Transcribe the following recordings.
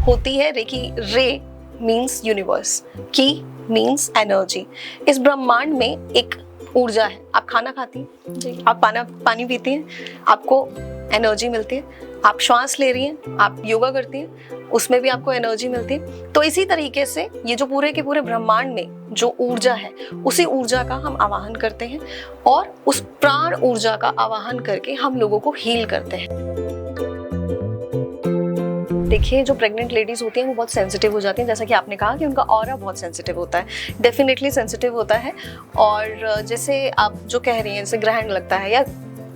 होती है रेकी। रे मीन्स यूनिवर्स, की मीन्स एनर्जी। इस ब्रह्मांड में एक ऊर्जा है। आप खाना खाती हैं, आप पानी पीती हैं, आपको एनर्जी मिलती है। आप श्वास ले रही हैं, आप योगा करती हैं, उसमें भी आपको एनर्जी मिलती है। तो इसी तरीके से ये जो पूरे के पूरे ब्रह्मांड में जो ऊर्जा है, उसी ऊर्जा का हम आवाहन करते हैं और उस प्राण ऊर्जा का आवाहन करके हम लोगों को हील करते हैं। देखिए, जो प्रेग्नेंट लेडीज होती हैं वो बहुत सेंसिटिव हो जाती हैं, जैसा कि आपने कहा कि उनका ऑरा बहुत सेंसिटिव होता है। डेफिनेटली सेंसिटिव होता है। और जैसे आप जो कह रही हैं, जैसे ग्रहण लगता है या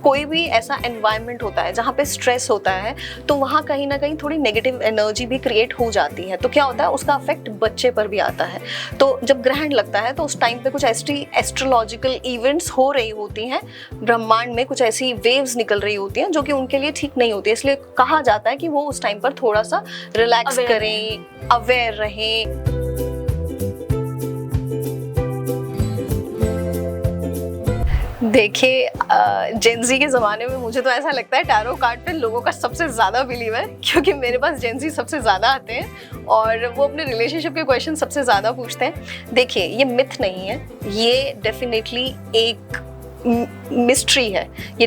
कोई भी ऐसा एनवायरनमेंट होता है जहाँ पे स्ट्रेस होता है, तो वहाँ कहीं ना कहीं थोड़ी नेगेटिव एनर्जी भी क्रिएट हो जाती है। तो क्या होता है, उसका इफेक्ट बच्चे पर भी आता है। तो जब ग्रहण लगता है तो उस टाइम पे कुछ ऐसी एस्ट्रोलॉजिकल इवेंट्स हो रही होती हैं, ब्रह्मांड में कुछ ऐसी वेव्स निकल रही होती हैं जो कि उनके लिए ठीक नहीं होती है। इसलिए कहा जाता है कि वो उस टाइम पर थोड़ा सा रिलैक्स करें, अवेयर रहें। देखिए, जेंजी के ज़माने में मुझे तो ऐसा लगता है टैरो कार्ड पे लोगों का सबसे ज़्यादा बिलीव है, क्योंकि मेरे पास जेंजी सबसे ज़्यादा आते हैं और वो अपने रिलेशनशिप के क्वेश्चन सबसे ज़्यादा पूछते हैं। देखिए, ये मिथ नहीं है, ये डेफिनेटली एक मिस्ट्री है। ये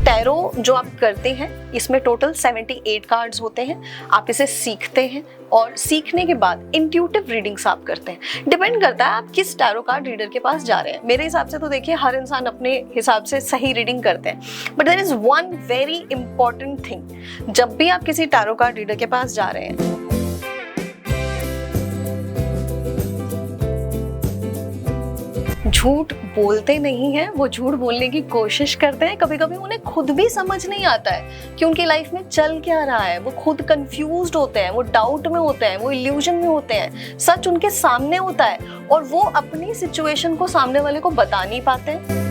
टैरो जो आप करते हैं, इसमें टोटल 78 कार्ड्स होते हैं। आप इसे सीखते हैं और सीखने के बाद इंट्यूटिव रीडिंग्स आप करते हैं। डिपेंड करता है आप किस टैरो कार्ड रीडर के पास जा रहे हैं। मेरे हिसाब से तो देखिए, हर इंसान अपने हिसाब से सही रीडिंग करते हैं, but there is one very important thing. जब भी आप किसी टैरो कार्ड रीडर के पास जा रहे हैं, झूठ बोलते नहीं हैं, वो झूठ बोलने की कोशिश करते हैं। कभी कभी उन्हें खुद भी समझ नहीं आता है कि उनकी लाइफ में चल क्या रहा है। वो खुद कंफ्यूज्ड होते हैं, वो डाउट में होते हैं, वो इल्यूजन में होते हैं। सच उनके सामने होता है और वो अपनी सिचुएशन को सामने वाले को बता नहीं पाते हैं।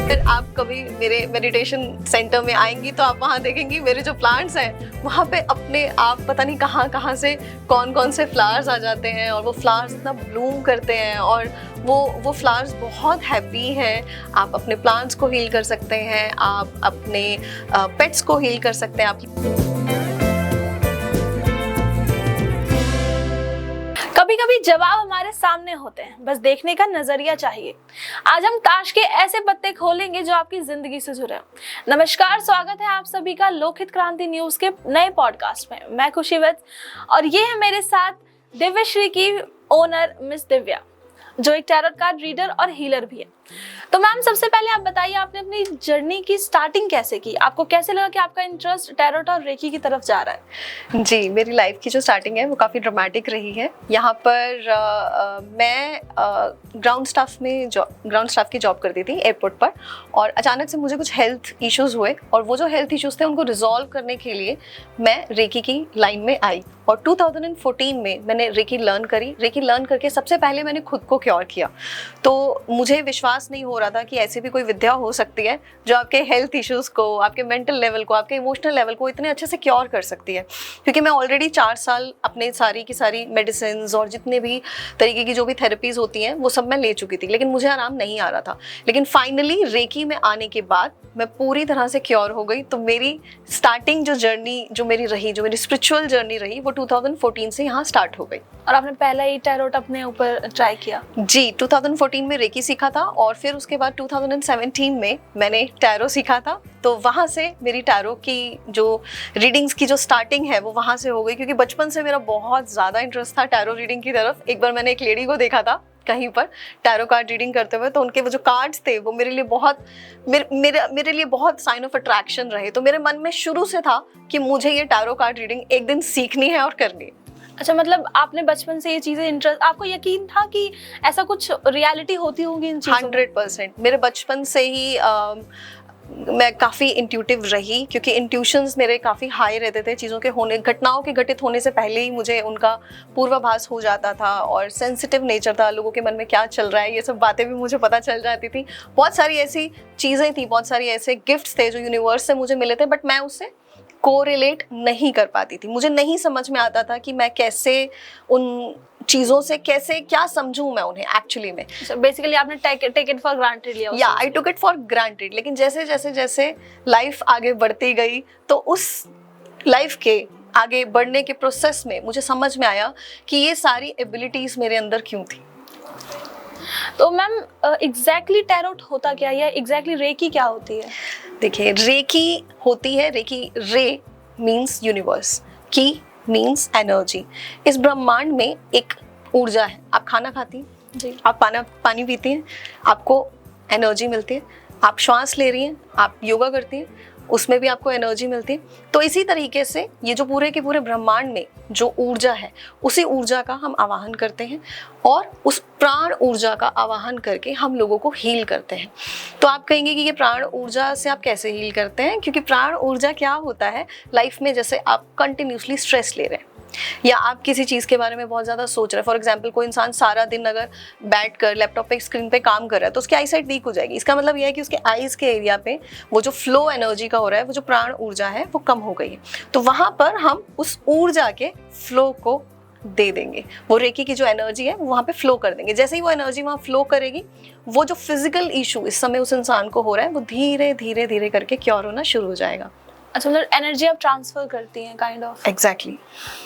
फिर आप कभी मेरे मेडिटेशन सेंटर में आएंगी तो आप वहाँ देखेंगी मेरे जो प्लांट्स हैं, वहाँ पे अपने आप पता नहीं कहाँ से कौन से फ्लावर्स आ जाते हैं और वो फ्लावर्स इतना ब्लूम करते हैं और वो फ्लावर्स बहुत हैप्पी हैं। आप अपने प्लांट्स को हील कर सकते हैं, आप अपने पेट्स को हील कर सकते हैं। आप कभी कभी जवाब हमारे सामने होते हैं, बस देखने का नजरिया चाहिए। आज हम ताश के ऐसे पत्ते खोलेंगे जो आपकी जिंदगी से जुड़े। नमस्कार, स्वागत है आप सभी का लोकहित क्रांति न्यूज के नए पॉडकास्ट में। मैं खुशी वत्स और ये है मेरे साथ दिव्यश्री की ओनर मिस दिव्या, जो एक टैरोट कार्ड रीडर और हीलर भी है। तो मैम, सबसे पहले आप बताइए, आपने अपनी जर्नी की स्टार्टिंग कैसे की? आपको कैसे लगा कि आपका इंटरेस्ट टैरोट और रेकी की तरफ जा रहा है? जी, मेरी लाइफ की जो स्टार्टिंग है वो काफ़ी ड्रामेटिक रही है। यहाँ पर मैं ग्राउंड स्टाफ की जॉब करती थी एयरपोर्ट पर, और अचानक से मुझे कुछ हेल्थ इश्यूज़ हुए और वो जो हेल्थ इश्यूज़ थे उनको रिजॉल्व करने के लिए मैं रेकी की लाइन में आई और 2014 में मैंने रेकी लर्न करी। रेकी लर्न करके सबसे पहले मैंने खुद को क्योर किया। तो मुझे विश्वास नहीं हो रहा था कि ऐसी भी कोई विद्या हो सकती है जो आपके हेल्थ इश्यूज़ को, आपके मेंटल लेवल को, आपके इमोशनल लेवल को इतने अच्छे से क्योर कर सकती है। क्योंकि मैं ऑलरेडी 4 साल अपने सारी की सारी मेडिसिन और जितने भी तरीके की जो भी थेरेपीज़ होती हैं वो सब मैं ले चुकी थी, लेकिन मुझे आराम नहीं आ रहा था। लेकिन फाइनली रेकी में आने के बाद मैं पूरी तरह से क्योर हो गई। तो मेरी स्टार्टिंग जो जर्नी जो मेरी स्पिरिचुअल जर्नी रही, वो 2014 से यहाँ स्टार्ट हो गई। और आपने पहला ही टैरोट अपने ऊपर ट्राई किया? जी, 2014 में रेकी सीखा था और फिर उसके बाद 2017 में मैंने टैरो सीखा था। तो वहाँ से मेरी टैरो की जो रीडिंग्स की जो स्टार्टिंग है वो वहाँ से हो गई, क्योंकि बचपन से मेरा बहुत ज़्यादा इंटरेस्ट था टैरो रीडिंग की तरफ। एक बार मैंने एक लेडी को देखा था कहीं पर टैरो कार्ड रीडिंग करते हुए, तो उनके वो जो कार्ड्स थे वो मेरे लिए बहुत साइन ऑफ अट्रैक्शन रहे। तो मेरे मन में शुरू से था कि मुझे ये टैरो कार्ड रीडिंग एक दिन सीखनी है और करनी है। अच्छा, मतलब आपने बचपन से ये चीजें इंटरेस्ट, आपको यकीन था कि ऐसा कुछ रियलिटी होती होगी इन चीजों? 100%। मेरे बचपन से ही मैं काफ़ी इंट्यूटिव रही, क्योंकि इंट्यूशंस मेरे काफ़ी हाई रहते थे। चीज़ों के होने, घटनाओं के घटित होने से पहले ही मुझे उनका पूर्वाभास हो जाता था और सेंसिटिव नेचर था। लोगों के मन में क्या चल रहा है ये सब बातें भी मुझे पता चल जाती थी। बहुत सारी ऐसी चीज़ें थी, बहुत सारी ऐसे गिफ्ट्स थे जो यूनिवर्स से मुझे मिले थे, बट मैं उससे कोरिलेट नहीं कर पाती थी। मुझे नहीं समझ में आता था कि मैं कैसे उन चीज़ों से कैसे क्या समझूं मैं उन्हें एक्चुअली में। बेसिकली आपने टेक इट फॉर ग्रांटेड लिया। या आई टुक इट फॉर ग्रांटेड, लेकिन जैसे जैसे जैसे लाइफ आगे बढ़ती गई तो उस लाइफ के आगे बढ़ने के प्रोसेस में मुझे समझ में आया कि ये सारी एबिलिटीज मेरे अंदर क्यों थी। तो मैम एग्जैक्टली टैरोट होता क्या, या एग्जैक्टली रेकी क्या होती है? देखिए, रेकी होती है, रेकी रे मीन्स यूनिवर्स, की मीन्स एनर्जी। इस ब्रह्मांड में एक ऊर्जा है। आप खाना खाती हैं जी, आप पानी पीती हैं, आपको एनर्जी मिलती है। आप श्वास ले रही हैं, आप योगा करती हैं, उसमें भी आपको एनर्जी मिलती है। तो इसी तरीके से ये जो पूरे के पूरे ब्रह्मांड में जो ऊर्जा है, उसी ऊर्जा का हम आवाहन करते हैं और उस प्राण ऊर्जा का आवाहन करके हम लोगों को हील करते हैं। तो आप कहेंगे कि ये प्राण ऊर्जा से आप कैसे हील करते हैं? क्योंकि प्राण ऊर्जा क्या होता है, लाइफ में जैसे आप कंटिन्यूसली स्ट्रेस ले रहे हैं या आप किसी चीज़ के बारे में बहुत ज़्यादा सोच रहे हैं। फॉर एग्जांपल, कोई इंसान सारा दिन अगर बैठकर लैपटॉप पे स्क्रीन पे काम कर रहा है तो उसकी आई साइट वीक हो जाएगी। इसका मतलब यह है कि उसके आईज के एरिया पे वो जो फ्लो एनर्जी का हो रहा है, वो जो प्राण ऊर्जा है, वो कम हो गई है। तो वहाँ पर हम उस ऊर्जा के फ्लो को दे देंगे, वो रेकी की जो एनर्जी है वो वहाँ पे फ्लो कर देंगे। जैसे ही वो एनर्जी वहाँ फ्लो करेगी, वो जो फिजिकल इशू इस समय उस इंसान को हो रहा है वो धीरे धीरे धीरे करके क्योर होना शुरू हो जाएगा। अच्छा, मतलब एनर्जी आप ट्रांसफर करती हैं काइंड ऑफ। एग्जैक्टली।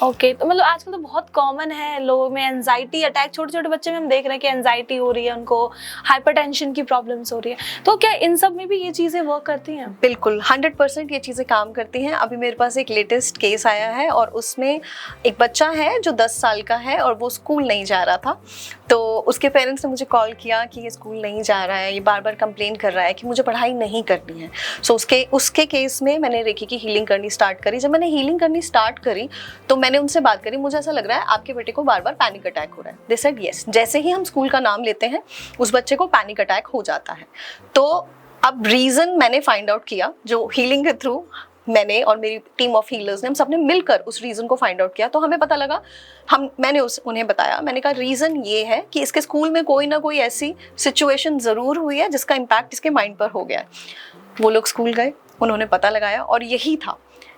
ओके, तो मतलब आजकल तो बहुत कॉमन है लोगों में एंजाइटी अटैक। छोटे छोटे बच्चे में हम देख रहे हैं कि एंजाइटी हो रही है, उनको हाइपरटेंशन की प्रॉब्लम्स हो रही है। तो क्या इन सब में भी ये चीज़ें वर्क करती हैं? बिल्कुल, 100% ये चीज़ें काम करती हैं। अभी मेरे पास एक लेटेस्ट केस आया है और उसमें एक बच्चा है जो 10 साल का है और वो स्कूल नहीं जा रहा था। तो उसके पेरेंट्स ने मुझे कॉल किया कि ये स्कूल नहीं जा रहा है, ये बार बार कंप्लेन कर रहा है कि मुझे पढ़ाई नहीं करनी है। सो उसके केस में मैंने रेकी की हीलिंग करनी स्टार्ट करी। जब मैंने हीलिंग करनी स्टार्ट करी तो मैंने उनसे बात करी, मुझे ऐसा लग रहा है आपके बेटे को बार बार पैनिक अटैक हो रहा है। They said yes. जैसे ही हम स्कूल का नाम लेते हैं उस बच्चे को पैनिक अटैक हो जाता है। तो अब रीज़न मैंने फाइंड आउट किया, जो हीलिंग के थ्रू मैंने और मेरी टीम ऑफ हीलर्स ने, हम सबने मिलकर उस रीज़न को फाइंड आउट किया। तो हमें पता लगा, मैंने उन्हें बताया, मैंने कहा रीज़न ये है कि इसके स्कूल में कोई ना कोई ऐसी सिचुएशन ज़रूर हुई है जिसका इम्पैक्ट इसके माइंड पर हो गया है। वो लोग स्कूल गए, उन्होंने पता लगाया और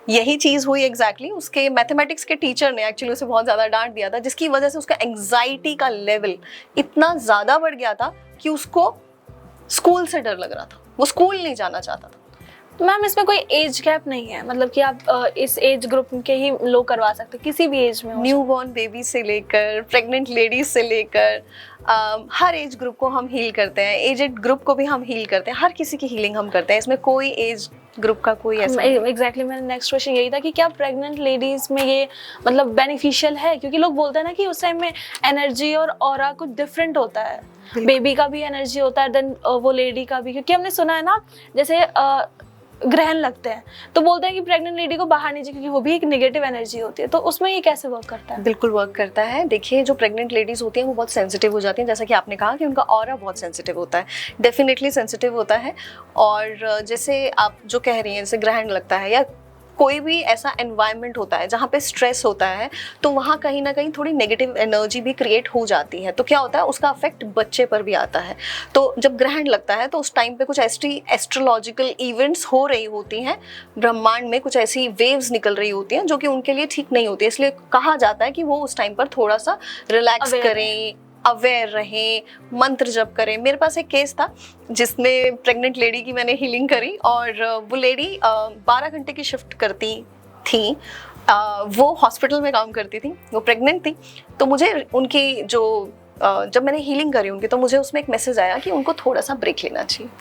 यही चीज़ हुई एग्जैक्टली। उसके मैथमेटिक्स के टीचर ने एक्चुअली उसे बहुत ज़्यादा डांट दिया था, जिसकी वजह से उसका एंग्जाइटी का लेवल इतना ज़्यादा बढ़ गया था कि उसको स्कूल से डर लग रहा था, वो स्कूल नहीं जाना चाहता था। तो मैम इसमें कोई एज गैप नहीं है, मतलब कि आप इस एज ग्रुप के ही लोग करवा सकते, किसी भी एज में? न्यू बॉर्न बेबी से लेकर प्रेग्नेंट लेडीज से लेकर हर एज ग्रुप को हम हील करते हैं, एजेड ग्रुप को भी हम हील करते हैं, हर किसी की हीलिंग हम करते हैं। इसमें कोई एज ग्रुप का कोई ऐसा एग्जैक्टली मेरा नेक्स्ट क्वेश्चन यही था कि क्या प्रेग्नेंट लेडीज में ये मतलब बेनिफिशियल है? क्योंकि लोग बोलते हैं ना कि उस टाइम में एनर्जी और ऑरा कुछ डिफरेंट होता है, बेबी का भी एनर्जी होता है, देन वो लेडी का भी। क्योंकि हमने सुना है ना, जैसे ग्रहण लगते हैं तो बोलते हैं कि प्रेग्नेंट लेडी को बाहर नहीं जाए क्योंकि वो भी एक नेगेटिव एनर्जी होती है। तो उसमें ये कैसे वर्क करता है? बिल्कुल वर्क करता है। देखिए, जो प्रेग्नेंट लेडीज होती हैं वो बहुत सेंसिटिव हो जाती हैं, जैसा कि आपने कहा कि उनका ऑरा बहुत सेंसिटिव होता है, डेफिनेटली सेंसिटिव होता है। और जैसे आप जो कह रही हैं, जैसे ग्रहण लगता है या कोई भी ऐसा एनवायरनमेंट होता है जहाँ पे स्ट्रेस होता है, तो वहाँ कहीं ना कहीं थोड़ी नेगेटिव एनर्जी भी क्रिएट हो जाती है। तो क्या होता है, उसका अफेक्ट बच्चे पर भी आता है। तो जब ग्रहण लगता है तो उस टाइम पे कुछ ऐसी एस्ट्रोलॉजिकल इवेंट्स हो रही होती हैं, ब्रह्मांड में कुछ ऐसी वेव्स निकल रही होती हैं जो कि उनके लिए ठीक नहीं होती है। इसलिए कहा जाता है कि वो उस टाइम पर थोड़ा सा रिलैक्स करें, अवेयर रहें, मंत्र जप करें। मेरे पास एक केस था जिसमें प्रेग्नेंट लेडी की मैंने हीलिंग करी और वो लेडी 12 घंटे की शिफ्ट करती थी। वो हॉस्पिटल में काम करती थी, वो प्रेग्नेंट थी। तो मुझे उनकी जो जब मैंने हीलिंग करी उनकी, तो मुझे उसमें एक मैसेज आया कि उनको थोड़ा सा ब्रेक लेना चाहिए,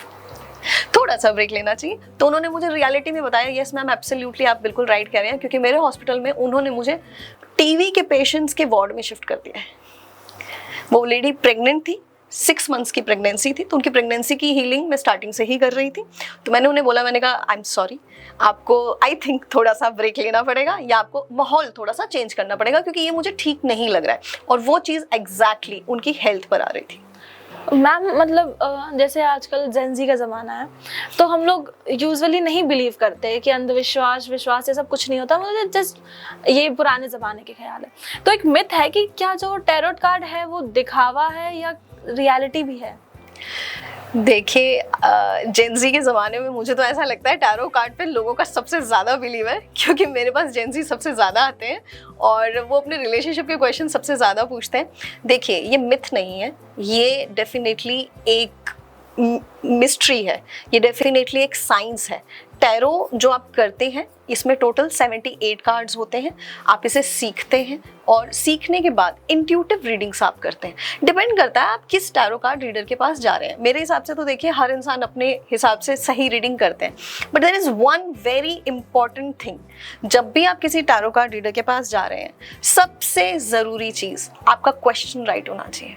थोड़ा सा ब्रेक लेना चाहिए। तो उन्होंने मुझे रियलिटी में बताया, यस मैम एब्सोल्युटली आप बिल्कुल राइट कह रहे हैं, क्योंकि मेरे हॉस्पिटल में उन्होंने मुझे टीवी के पेशेंट्स के वार्ड में शिफ्ट कर दिया है। वो लेडी प्रेग्नेंट थी, 6 मंथ्स की प्रेगनेंसी थी, तो उनकी प्रेगनेंसी की हीलिंग मैं स्टार्टिंग से ही कर रही थी। तो मैंने उन्हें बोला, मैंने कहा आई एम सॉरी, आपको आई थिंक थोड़ा सा ब्रेक लेना पड़ेगा या आपको माहौल थोड़ा सा चेंज करना पड़ेगा, क्योंकि ये मुझे ठीक नहीं लग रहा है। और वो चीज़ एग्जैक्टली उनकी हेल्थ पर आ रही थी। मैम मतलब जैसे आजकल जेनजी का ज़माना है, तो हम लोग यूजुअली नहीं बिलीव करते कि अंधविश्वास विश्वास ये सब कुछ नहीं होता, मुझे जस्ट ये पुराने ज़माने के ख्याल है। तो एक मिथ है कि क्या जो टैरोट कार्ड है वो दिखावा है या रियलिटी भी है? देखिए, जेंजी के ज़माने में मुझे तो ऐसा लगता है टैरो कार्ड पे लोगों का सबसे ज़्यादा बिलीव है, क्योंकि मेरे पास जेंजी सबसे ज़्यादा आते हैं और वो अपने रिलेशनशिप के क्वेश्चन सबसे ज़्यादा पूछते हैं। देखिए, ये मिथ नहीं है, ये डेफिनेटली एक मिस्ट्री है, ये डेफिनेटली एक साइंस है। टैरो जो आप करते हैं इसमें टोटल 78 कार्ड्स होते हैं। आप इसे सीखते हैं और सीखने के बाद इंट्यूटिव रीडिंग्स आप करते हैं। डिपेंड करता है आप किस टैरो कार्ड रीडर के पास जा रहे हैं। मेरे हिसाब से तो देखिए हर इंसान अपने हिसाब से सही रीडिंग करते हैं, but there is one very important thing. जब भी आप किसी टैरो कार्ड रीडर के पास जा रहे हैं, सबसे ज़रूरी चीज़ आपका क्वेश्चन राइट होना चाहिए,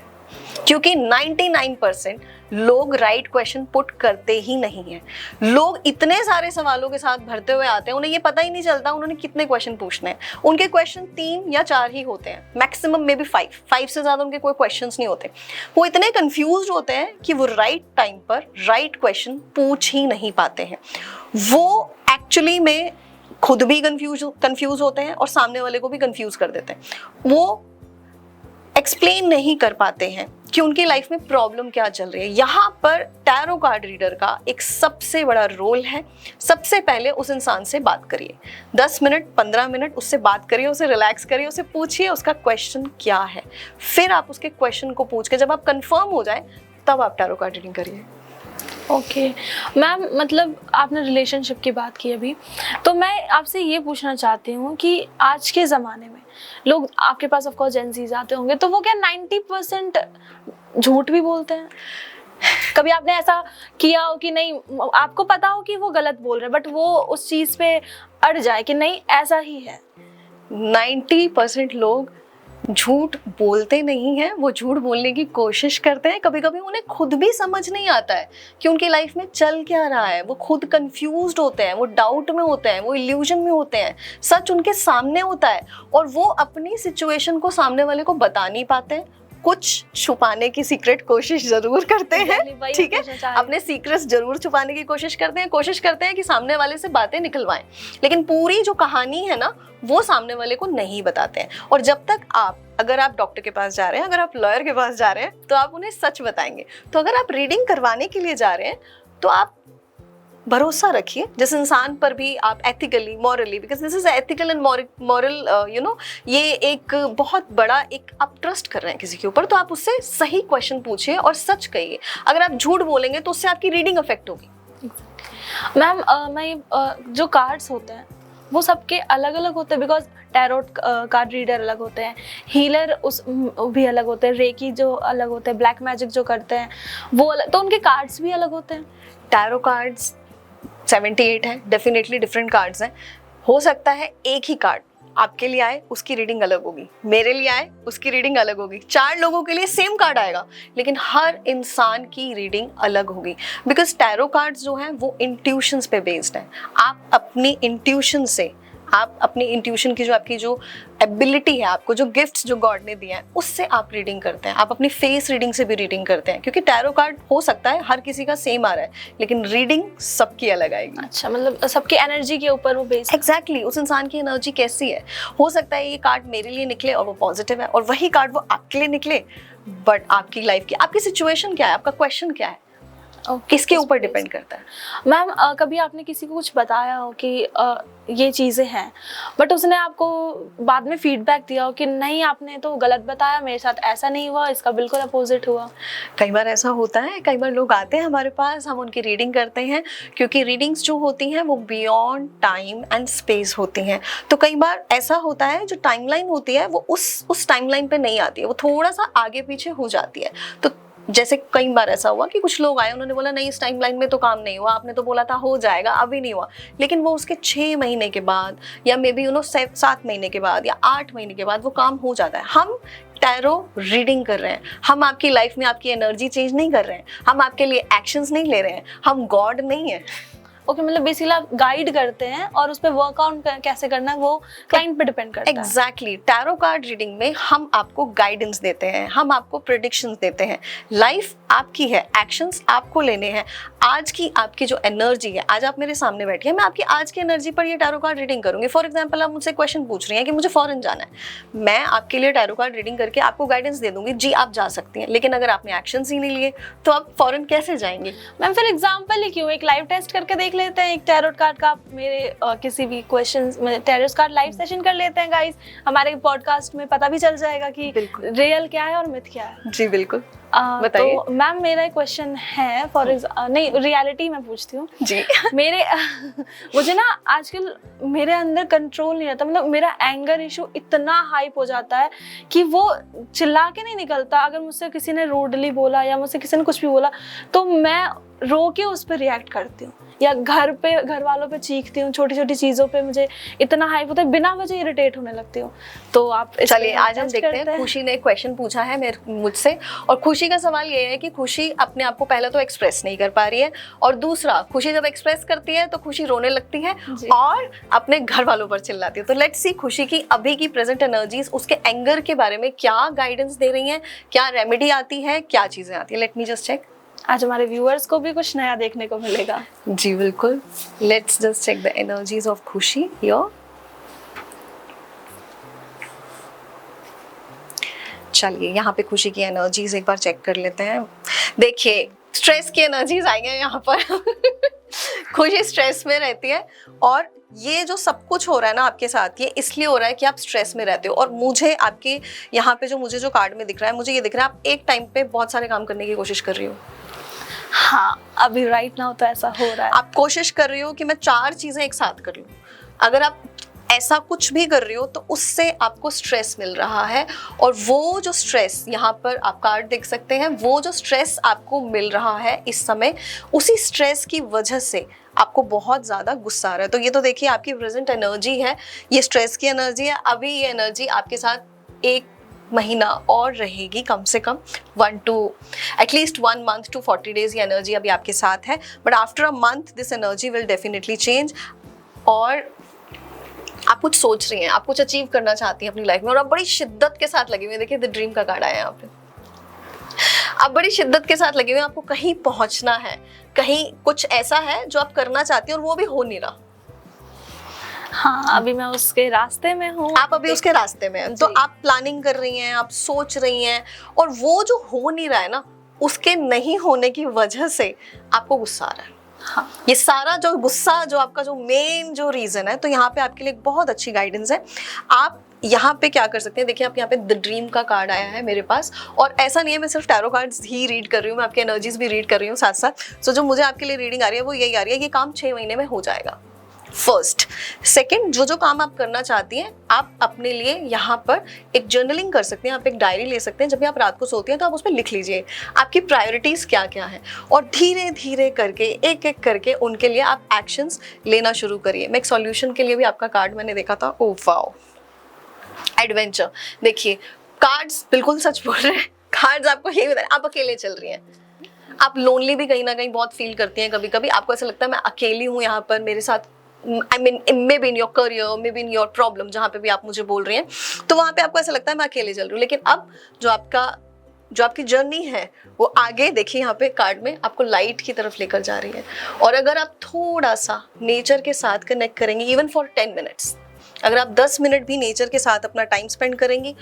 क्योंकि 99% लोग राइट क्वेश्चन पुट करते ही नहीं हैं। लोग इतने सारे सवालों के साथ भरते हुए आते हैं, उन्हें ये पता ही नहीं चलता उन्होंने कितने क्वेश्चन पूछने हैं। उनके क्वेश्चन 3 या 4 ही होते हैं, मैक्सिमम में भी 5 से ज़्यादा उनके कोई क्वेश्चंस नहीं होते। वो इतने कंफ्यूज होते हैं कि वो राइट टाइम पर राइट क्वेश्चन पूछ ही नहीं पाते हैं। वो एक्चुअली में खुद भी कंफ्यूज होते हैं और सामने वाले को भी कंफ्यूज कर देते हैं। वो एक्सप्लेन नहीं कर पाते हैं कि उनकी लाइफ में प्रॉब्लम क्या चल रही है। यहाँ पर टैरो कार्ड रीडर का एक सबसे बड़ा रोल है। सबसे पहले उस इंसान से बात करिए, 10 मिनट 15 मिनट उससे बात करिए, उसे रिलैक्स करिए, उसे पूछिए उसका क्वेश्चन क्या है। फिर आप उसके क्वेश्चन को पूछ के जब आप कंफर्म हो जाए तब आप टैरो कार्ड रीडिंग करिए। ओके मैम, मतलब आपने रिलेशनशिप की बात की अभी, तो मैं आपसे ये पूछना चाहती हूँ कि आज के ज़माने में लोग आपके पास ऑफ कोर्स जेंजीज आते होंगे, तो वो क्या 90% झूठ भी बोलते हैं? कभी आपने ऐसा किया हो कि नहीं, आपको पता हो कि वो गलत बोल रहे हैं बट वो उस चीज़ पे अड़ जाए कि नहीं ऐसा ही है? 90% लोग झूठ बोलते नहीं हैं, वो झूठ बोलने की कोशिश करते हैं। कभी कभी उन्हें खुद भी समझ नहीं आता है कि उनकी लाइफ में चल क्या रहा है। वो खुद कंफ्यूज्ड होते हैं, वो डाउट में होते हैं, वो इल्यूजन में होते हैं। सच उनके सामने होता है और वो अपनी सिचुएशन को सामने वाले को बता नहीं पाते हैं। कुछ छुपाने की सीक्रेट कोशिश जरूर करते हैं, ठीक है, अपने सीक्रेट्स जरूर छुपाने की कोशिश करते हैं कि सामने वाले से बातें निकलवाएं, लेकिन पूरी जो कहानी है ना वो सामने वाले को नहीं बताते हैं। और जब तक अगर आप डॉक्टर के पास जा रहे हैं, अगर आप लॉयर के पास जा रहे हैं, तो आप उन्हें सच बताएंगे। तो अगर आप रीडिंग करवाने के लिए जा रहे हैं तो आप भरोसा रखिए जिस इंसान पर भी आप ethically, morally, because this is ethical and moral, ये एक बहुत बड़ा एक आप ट्रस्ट कर रहे हैं किसी के ऊपर, तो आप उससे सही क्वेश्चन पूछिए और सच कहिए। अगर आप झूठ बोलेंगे तो उससे आपकी रीडिंग अफेक्ट होगी। मैम, जो कार्ड्स होते हैं वो सबके अलग अलग होते हैं, बिकॉज टैरोट कार्ड रीडर अलग होते हैं, हीलर उस भी अलग होते हैं, रेकी जो अलग होते हैं, ब्लैक मैजिक जो करते हैं वो अलग, तो उनके कार्ड्स भी अलग होते हैं। टैरो कार्ड्स 78 हैं, डेफिनेटली डिफरेंट कार्ड्स हैं। हो सकता है एक ही कार्ड आपके लिए आए, उसकी रीडिंग अलग होगी, मेरे लिए आए, उसकी रीडिंग अलग होगी, 4 लोगों के लिए सेम कार्ड आएगा, लेकिन हर इंसान की रीडिंग अलग होगी। बिकॉज टैरो कार्ड्स जो हैं वो इंट्यूशंस पे बेस्ड हैं। आप अपनी इंट्यूशन से, आप अपनी इंट्यूशन की जो आपकी जो एबिलिटी है, आपको जो गिफ्ट्स जो गॉड ने दिए हैं, उससे आप रीडिंग करते हैं। आप अपनी फेस रीडिंग से भी रीडिंग करते हैं, क्योंकि टैरो कार्ड हो सकता है हर किसी का सेम आ रहा है, लेकिन रीडिंग सबकी अलग आएगी। अच्छा, मतलब सबकी एनर्जी के ऊपर वो बेस्ड। एग्जैक्टली, उस इंसान की एनर्जी कैसी है। हो सकता है ये कार्ड मेरे लिए निकले और वो पॉजिटिव है, और वही कार्ड वो आपके लिए निकले, बट आपकी लाइफ की, आपकी सिचुएशन क्या है, आपका क्वेश्चन क्या है, किसके ऊपर डिपेंड करता है। मैम, कभी आपने किसी को कुछ बताया हो कि ये चीज़ें हैं, बट उसने आपको बाद में फीडबैक दिया हो कि नहीं आपने तो गलत बताया, मेरे साथ ऐसा नहीं हुआ, इसका बिल्कुल अपोजिट हुआ? कई बार ऐसा होता है, कई बार लोग आते हैं हमारे पास, हम उनकी रीडिंग करते हैं, क्योंकि रीडिंग्स जो होती हैं वो बियॉन्ड टाइम एंड स्पेस होती हैं। तो कई बार ऐसा होता है जो टाइमलाइन होती है वो उस टाइमलाइन पे नहीं आती है, वो थोड़ा सा आगे पीछे हो जाती है। तो जैसे कई बार ऐसा हुआ कि कुछ लोग आए, उन्होंने बोला नहीं इस टाइमलाइन में तो काम नहीं हुआ, आपने तो बोला था हो जाएगा, अभी नहीं हुआ, लेकिन वो उसके 6 महीने के बाद या मे बी 7 महीने के बाद या 8 महीने के बाद वो काम हो जाता है। हम टैरो रीडिंग कर रहे हैं, हम आपकी लाइफ में आपकी एनर्जी चेंज नहीं कर रहे हैं, हम आपके लिए एक्शंस नहीं ले रहे हैं, हम गॉड नहीं है। ओके, मतलब बेसिकली आप गाइड करते हैं और उस पर वर्कआउट कैसे करना है वो क्लाइंट पे डिपेंड करता है। एग्जैक्टली, टैरो कार्ड रीडिंग में हम आपको गाइडेंस देते हैं, हम आपको प्रेडिक्शंस देते हैं। लाइफ आपकी है, एक्शंस आपको लेने हैं। आज की आपकी जो एनर्जी है, आज आप मेरे सामने बैठी है, मैं आपकी आज की एनर्जी पर ये टैरो कार्ड रीडिंग करूंगी। फॉर एग्जाम्पल, आप मुझसे क्वेश्चन पूछ रही हैं कि मुझे फॉरेन जाना है, मैं आपके लिए टैरो कार्ड रीडिंग करके आपको गाइडेंस दे दूंगी, जी आप जा सकती हैं। लेकिन अगर आपने एक्शंस ही नहीं लिए तो आप फॉरेन कैसे जाएंगे? मैम फिर एग्जांपल ही क्यों, एक लाइव टेस्ट करके देख लेते हैं, एक टैरोट कार्ड का आप मेरे किसी भी क्वेश्चंस में टैरोट कार्ड लाइव सेशन कर लेते हैं गाइस, हमारे पॉडकास्ट में पता भी चल जाएगा कि रियल क्या है और मिथ क्या है। जी बिल्कुल, बताइए। तो मैम मेरा एक क्वेश्चन है, नहीं रियलिटी में पूछती हूँ जी। मेरे मुझे ना आजकल मेरे अंदर कंट्रोल नहीं रहता, मतलब मेरा एंगर इशू इतना हाइप हो जाता है कि वो चिल्ला के नहीं निकलता। अगर मुझसे किसी ने रूडली बोला या मुझसे किसी ने कुछ भी बोला तो मैं रो के उस पर रिएक्ट करती हूँ, या घर वालों पे चीखती हूँ, छोटी छोटी चीज़ों पे मुझे इतना हाइप होता है, बिना वजह इरिटेट होने लगती हूँ। तो आप चलिए आज हम देखते हैं। खुशी ने एक क्वेश्चन पूछा है मुझसे, और खुशी का सवाल ये है कि खुशी अपने आप को पहले तो एक्सप्रेस नहीं कर पा रही है, और दूसरा खुशी जब एक्सप्रेस करती है तो खुशी रोने लगती है और अपने घर वालों पर चिल्लाती है। तो लेट्स सी खुशी की अभी की प्रेजेंट एनर्जीज उसके एंगर के बारे में क्या गाइडेंस दे रही हैं, क्या रेमेडी आती है, क्या चीजें आती है। Let me just check. आज हमारे व्यूअर्स को भी कुछ नया देखने को मिलेगा। जी बिल्कुल, let's just check the energies of खुशी हियर। चलिए यहाँ पे खुशी की एनर्जीज एक बार चेक कर लेते हैं। देखिए स्ट्रेस की एनर्जीज आई हैं यहाँ पर। खुशी स्ट्रेस में रहती है, और ये जो सब कुछ हो रहा है ना आपके साथ, ये इसलिए हो रहा है कि आप स्ट्रेस में रहते हो। और मुझे आपके यहाँ पे मुझे जो कार्ड में दिख रहा है, मुझे ये दिख रहा है आप एक टाइम पे बहुत सारे काम करने की कोशिश कर रही हो। हाँ, अभी राइट नाउ तो ऐसा हो रहा है। आप कोशिश कर रही हो कि मैं 4 चीजें एक साथ कर लूं। अगर आप ऐसा कुछ भी कर रही हो तो उससे आपको स्ट्रेस मिल रहा है, और वो जो स्ट्रेस यहाँ पर आप कार्ड देख सकते हैं, वो जो स्ट्रेस आपको मिल रहा है इस समय, उसी स्ट्रेस की वजह से आपको बहुत ज़्यादा गुस्सा आ रहा है। तो ये तो देखिए आपकी प्रेजेंट एनर्जी है, ये स्ट्रेस की एनर्जी है। अभी ये एनर्जी आपके साथ 1 महीना और रहेगी, कम से कम 1 month to 40 days ये एनर्जी अभी आपके साथ है। But after a month this energy will definitely change, और आप कुछ सोच रही हैं, आप कुछ अचीव करना चाहती हैं अपनी लाइफ में, और आप बड़ी शिद्दत के साथ लगी हुई हैं। देखिए द ड्रीम का कार्ड आया यहाँ पे, आप बड़ी शिद्दत के साथ लगे हुए हैं, आपको कहीं पहुंचना है, कहीं कुछ ऐसा है जो आप करना चाहती हैं और वो भी हो नहीं रहा। हाँ, अभी मैं उसके रास्ते में हूँ। आप अभी उसके रास्ते में हैं, तो आप प्लानिंग कर रही हैं, आप सोच रही हैं, और वो जो हो नहीं रहा है ना, उसके नहीं होने की वजह से आपको गुस्सा आ रहा है। हाँ। ये सारा जो गुस्सा, जो आपका जो मेन जो रीजन है, तो यहाँ पे आपके लिए एक बहुत अच्छी गाइडेंस है। आप यहाँ पे क्या कर सकते हैं, देखिए आप यहाँ पे द ड्रीम का कार्ड आया है मेरे पास, और ऐसा नहीं है मैं सिर्फ टैरो कार्ड्स ही रीड कर रही हूँ, मैं आपकी एनर्जीज भी रीड कर रही हूँ साथ साथ। सो जो मुझे आपके लिए रीडिंग आ रही है वो यही आ रही है कि काम 6 महीने में हो जाएगा। फर्स्ट, सेकंड, जो काम आप करना चाहती हैं, आप अपने लिए यहाँ पर एक जर्नलिंग कर सकते हैं, आप एक डायरी ले सकते हैं। जब भी आप रात को सोते हैं तो आप उस पर लिख लीजिए आपकी प्रायोरिटीज क्या क्या है, और धीरे धीरे करके एक एक करके उनके लिए आप एक्शंस लेना शुरू करिए। मैं एक सॉल्यूशन के लिए भी आपका कार्ड मैंने देखा था, ओ वाओ, एडवेंचर। देखिए कार्ड्स बिल्कुल सच बोल रहे हैं, कार्ड्स आपको यही बता रहे हैं, आप अकेले चल रही हैं, आप लोनली भी कहीं ना कहीं बहुत फील करती हैं। कभी कभी आपको ऐसा लगता है मैं अकेली हूँ यहाँ पर, मेरे साथ I mean, maybe in your career, maybe in your problem, जहाँ पे भी आप मुझे बोल रही हैं, तो वहाँ पे आपको ऐसा लगता है मैं अकेले चल रही हूँ। लेकिन अब जो आपकी जर्नी है वो आगे देखिए यहाँ पे कार्ड में आपको लाइट की तरफ लेकर जा रही है। और अगर आप थोड़ा सा नेचर के साथ कनेक्ट करेंगे, इवन फॉर 10 मिनट्स, अगर आप 10 मिनट भी नेचर के साथ अपना टाइम स्पेंड करेंगी,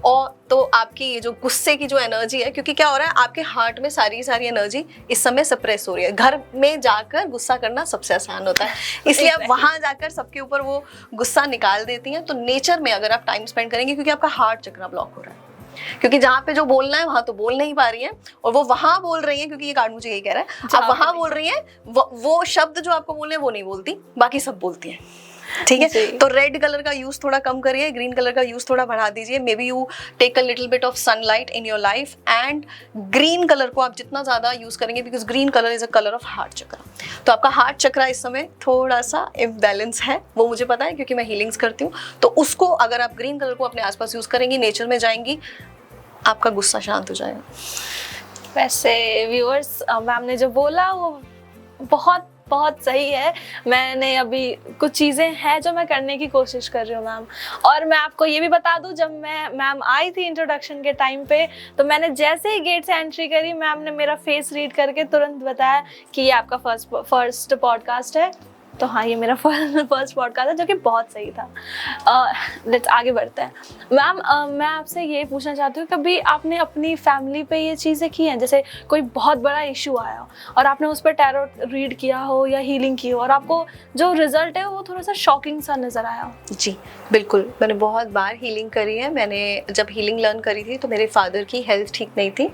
और तो आपकी ये जो गुस्से की जो एनर्जी है, क्योंकि क्या हो रहा है आपके हार्ट में सारी एनर्जी इस समय सप्रेस हो रही है। घर में जाकर गुस्सा करना सबसे आसान होता है, इसलिए आप वहां जाकर सबके ऊपर वो गुस्सा निकाल देती हैं। तो नेचर में अगर आप टाइम स्पेंड करेंगे, क्योंकि आपका हार्ट चक्र ब्लॉक हो रहा है, क्योंकि जहाँ पे जो बोलना है वहां तो बोल नहीं पा रही हैं, और वो वहां बोल रही हैं, क्योंकि ये कार्ड मुझे यही कह रहा है, आप वहां बोल रही हैं, वो शब्द जो आपको बोलने हैं वो नहीं बोलती, बाकी सब बोलती हैं। ठीक है, तो रेड कलर का यूज थोड़ा कम करिए, ग्रीन कलर का यूज थोड़ा बढ़ा दीजिए। May be you take a little bit of sunlight in your life, and green colour को आप जितना ज्यादा यूज करेंगे, because green colour is a colour of heart chakra. तो आपका हार्ट चक्र इस समय थोड़ा सा इम्बैलेंस है, वो मुझे पता है क्योंकि मैं हीलिंग्स करती हूँ। तो उसको अगर आप ग्रीन कलर को अपने आसपास यूज करेंगी, नेचर में जाएंगी, आपका गुस्सा शांत हो जाएगा। वैसे व्यूअर्स, मैम ने जो बोला वो बहुत बहुत सही है। मैंने अभी कुछ चीज़ें हैं जो मैं करने की कोशिश कर रही हूँ मैम। और मैं आपको ये भी बता दूँ, जब मैम आई थी इंट्रोडक्शन के टाइम पे, तो मैंने जैसे ही गेट से एंट्री करी, मैम ने मेरा फेस रीड करके तुरंत बताया कि ये आपका फर्स्ट पॉडकास्ट है। तो हाँ, ये मेरा फर्स्ट पॉडकास्ट है, जो कि बहुत सही था। लेट्स आगे बढ़ते हैं। मैम, मैं आपसे ये पूछना चाहती हूँ, कभी आपने अपनी फैमिली पे ये चीज़ें की हैं, जैसे कोई बहुत बड़ा इशू आया हो और आपने उस पर टैरो रीड किया हो या हीलिंग की हो और आपको जो रिजल्ट है वो थोड़ा सा शॉकिंग सा नज़र आया हो? जी बिल्कुल, मैंने बहुत बार हीलिंग करी है। मैंने जब हीलिंग लर्न करी थी तो मेरे फादर की हेल्थ ठीक नहीं थी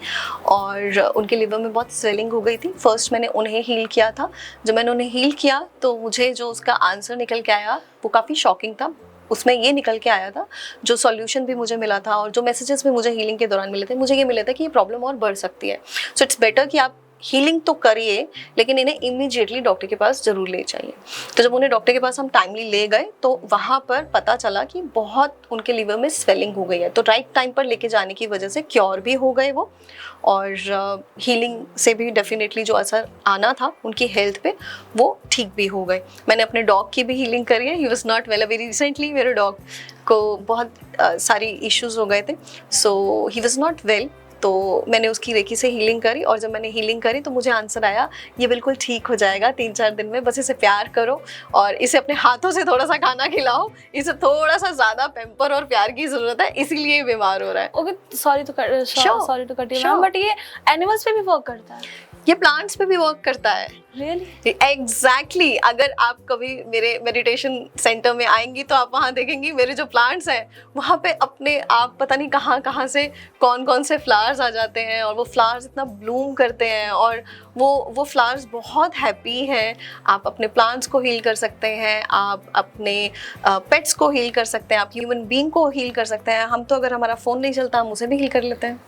और उनके लिवर में बहुत स्वेलिंग हो गई थी। फर्स्ट मैंने उन्हें हील किया था। जब मैंने उन्हें हील किया तो मुझे जो उसका आंसर निकल के आया वो काफ़ी शॉकिंग था। उसमें ये निकल के आया था, जो सॉल्यूशन भी मुझे मिला था और जो मैसेजेस भी मुझे हीलिंग के दौरान मिले थे, मुझे ये मिला था कि ये प्रॉब्लम और बढ़ सकती है। सो इट्स बेटर कि आप हीलिंग तो करिए, लेकिन इन्हें इमीडिएटली डॉक्टर के पास ज़रूर ले जाइए। तो जब उन्हें डॉक्टर के पास हम टाइमली ले गए तो वहाँ पर पता चला कि बहुत उनके लीवर में स्वेलिंग हो गई है। तो राइट टाइम पर लेके जाने की वजह से क्योर भी हो गए वो, और हीलिंग से भी डेफिनेटली जो असर आना था उनकी हेल्थ पे वो ठीक भी हो गए। मैंने अपने डॉग की भी हीलिंग करी है। He was not well. अभी रिसेंटली मेरे डॉग को बहुत सारी इश्यूज़ हो गए थे, सो ही वॉज नॉट वेल। तो मैंने उसकी रेकी से हीलिंग करी और जब मैंने हीलिंग करी तो मुझे आंसर आया, ये बिल्कुल ठीक हो जाएगा 3-4 दिन में। बस इसे प्यार करो और इसे अपने हाथों से थोड़ा सा खाना खिलाओ। इसे थोड़ा सा ज़्यादा पैम्पर और प्यार की ज़रूरत है, इसीलिए ये बीमार हो रहा है। Okay, sorry to cut you ma'am, but ये एनिमल्स पे भी वर्क करता है? ये प्लांट्स पे भी वर्क करता है। रियली? एग्जैक्टली। अगर आप कभी मेरे मेडिटेशन सेंटर में आएंगी तो आप वहाँ देखेंगी मेरे जो प्लांट्स हैं वहाँ पे अपने आप पता नहीं कहाँ से कौन कौन से फ्लावर्स आ जाते हैं और वो फ्लावर्स इतना ब्लूम करते हैं और वो फ्लावर्स बहुत हैप्पी हैं। आप अपने प्लांट्स को हील कर सकते हैं, आप अपने पेट्स को हील कर सकते हैं, आप ह्यूमन बीइंग को हील कर सकते हैं। हम तो अगर हमारा फ़ोन नहीं चलता हम उसे भी हील कर लेते हैं।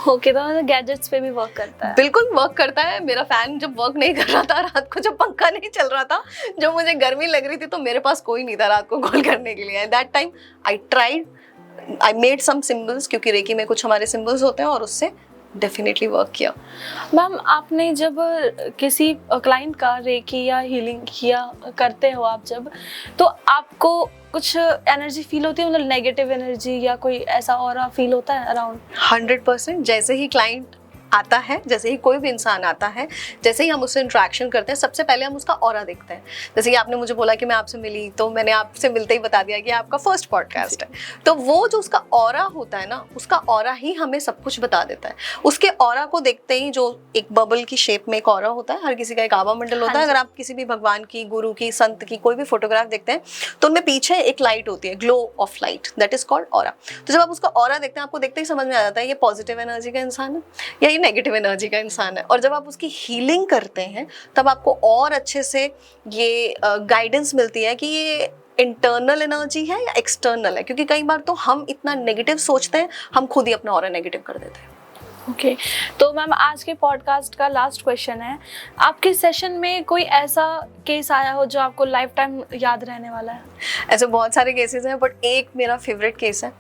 ओके, तो गैजेट्स पे भी वर्क करता है? बिल्कुल वर्क करता है। मेरा फैन जब वर्क नहीं कर रहा था, रात को जब पंखा नहीं चल रहा था, जब मुझे गर्मी लग रही थी, तो मेरे पास कोई नहीं था रात को कॉल करने के लिए। At that time I made some symbols, क्योंकि रेकी में कुछ हमारे सिंबल्स होते हैं, और उससे डेफिनेटली वर्क किया। मैम, आपने जब किसी क्लाइंट का रेकी या हीलिंग किया करते हो आप जब, तो आपको कुछ एनर्जी फील होती है, मतलब नेगेटिव एनर्जी या कोई ऐसा ऑरा फील होता है अराउंड? 100%। जैसे ही क्लाइंट आता है, जैसे ही कोई भी इंसान आता है, जैसे ही हम उससे इंटरेक्शन करते हैं, सबसे पहले हम उसका ऑरा देखते हैं। जैसे कि आपने मुझे बोला कि मैं आपसे मिली, तो मैंने आपसे मिलते ही बता दिया कि आपका फर्स्ट पॉडकास्ट है। तो वो जो उसका ऑरा होता है ना, उसका ऑरा ही हमें सब कुछ बता देता है। उसके ऑरा को देखते ही, जो एक बबल की शेप में एक ऑरा होता है, हर किसी का एक आभा मंडल होता है। अगर आप किसी भी भगवान की, गुरु की, संत की कोई भी फोटोग्राफ देखते हैं तो उनमें पीछे एक लाइट होती है, glow of light, that is called aura. तो जब आप उसका ऑरा देखते हैं, आपको देखते ही समझ में आ जाता है ये पॉजिटिव एनर्जी का इंसान है या नेगेटिव एनर्जी का इंसान है। और जब आप उसकी हीलिंग करते हैं तब आपको और अच्छे से ये गाइडेंस मिलती है कि ये इंटरनल एनर्जी है या एक्सटर्नल है, क्योंकि कई बार तो हम इतना नेगेटिव सोचते हैं, हम खुद ही अपना ऑरा नेगेटिव कर देते हैं। ओके, तो मैम आज के पॉडकास्ट का लास्ट क्वेश्चन है, आपके सेशन में कोई ऐसा केस आया हो जो आपको लाइफ टाइम याद रहने वाला है? ऐसे बहुत सारे केसेस हैं, बट एक मेरा फेवरेट केस है,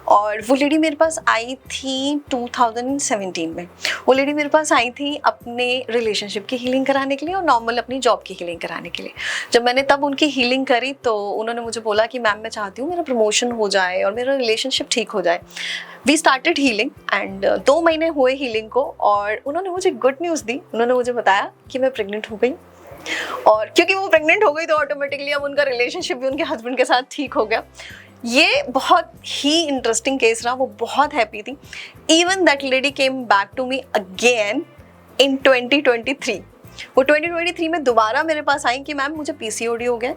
और वो लेडी मेरे पास आई थी 2017 में। वो लेडी मेरे पास आई थी अपने रिलेशनशिप की हीलिंग कराने के लिए और नॉर्मल अपनी जॉब की हीलिंग कराने के लिए। जब मैंने तब उनकी हीलिंग करी तो उन्होंने मुझे बोला कि मैम मैं चाहती हूँ मेरा प्रमोशन हो जाए और मेरा रिलेशनशिप ठीक हो जाए। वी स्टार्टेड हीलिंग एंड 2 महीने हुए हीलिंग को, और उन्होंने मुझे गुड न्यूज़ दी। उन्होंने मुझे बताया कि मैं प्रेग्नेंट हो गई, और क्योंकि वो प्रेग्नेंट हो गई तो ऑटोमेटिकली अब उनका रिलेशनशिप भी उनके हस्बैंड के साथ ठीक हो गया। ये बहुत ही इंटरेस्टिंग केस रहा। वो बहुत हैप्पी थी। Even that lady came back to me again in 2023। वो 2023 में दोबारा मेरे पास आई कि मैम मुझे PCOD हो गया,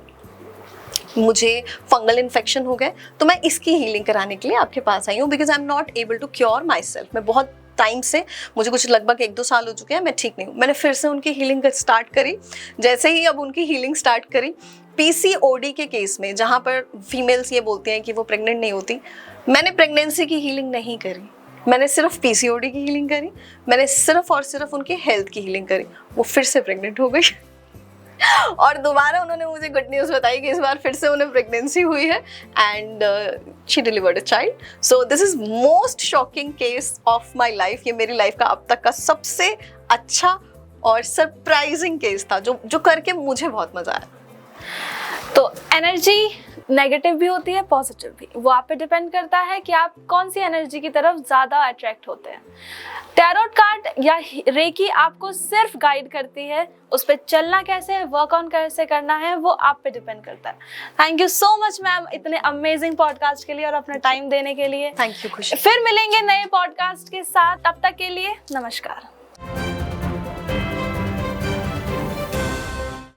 मुझे फंगल इन्फेक्शन हो गए, तो मैं इसकी हीलिंग कराने के लिए आपके पास आई हूँ, because I am not able to cure myself. मैं बहुत टाइम से, मुझे कुछ लगभग 1-2 साल हो चुके हैं, मैं ठीक नहीं हूँ। मैंने फिर से उनकी हीलिंग स्टार्ट करी। जैसे ही अब उनकी हीलिंग स्टार्ट करी, PCOD के केस में, जहाँ पर फीमेल्स ये बोलती हैं कि वो प्रेग्नेंट नहीं होती, मैंने प्रेगनेंसी की हीलिंग नहीं करी, मैंने सिर्फ PCOD की हीलिंग करी। मैंने सिर्फ और सिर्फ उनके हेल्थ की हीलिंग करी। वो फिर से प्रेग्नेंट हो गई और दोबारा उन्होंने मुझे गुड न्यूज़ बताई कि इस बार फिर से उन्हें प्रेगनेंसी हुई है and she delivered a child. So this is most shocking case of my life. ये मेरी लाइफ का अब तक का सबसे अच्छा और सरप्राइजिंग केस था जो जो करके मुझे बहुत मजा आया। तो एनर्जी नेगेटिव भी होती है, पॉजिटिव भी, वो आप पे डिपेंड करता है कि आप कौन सी एनर्जी की तरफ ज्यादा अट्रैक्ट होते हैं। टैरोट कार्ड या रेकी आपको सिर्फ गाइड करती है, उस पर चलना कैसे है, वर्क ऑन कैसे करना है, वो आप पे डिपेंड करता है। Thank you so much ma'am इतने अमेजिंग पॉडकास्ट के लिए और अपना टाइम देने के लिए। थैंक यू खुशी। फिर मिलेंगे नए पॉडकास्ट के साथ, तब तक के लिए नमस्कार।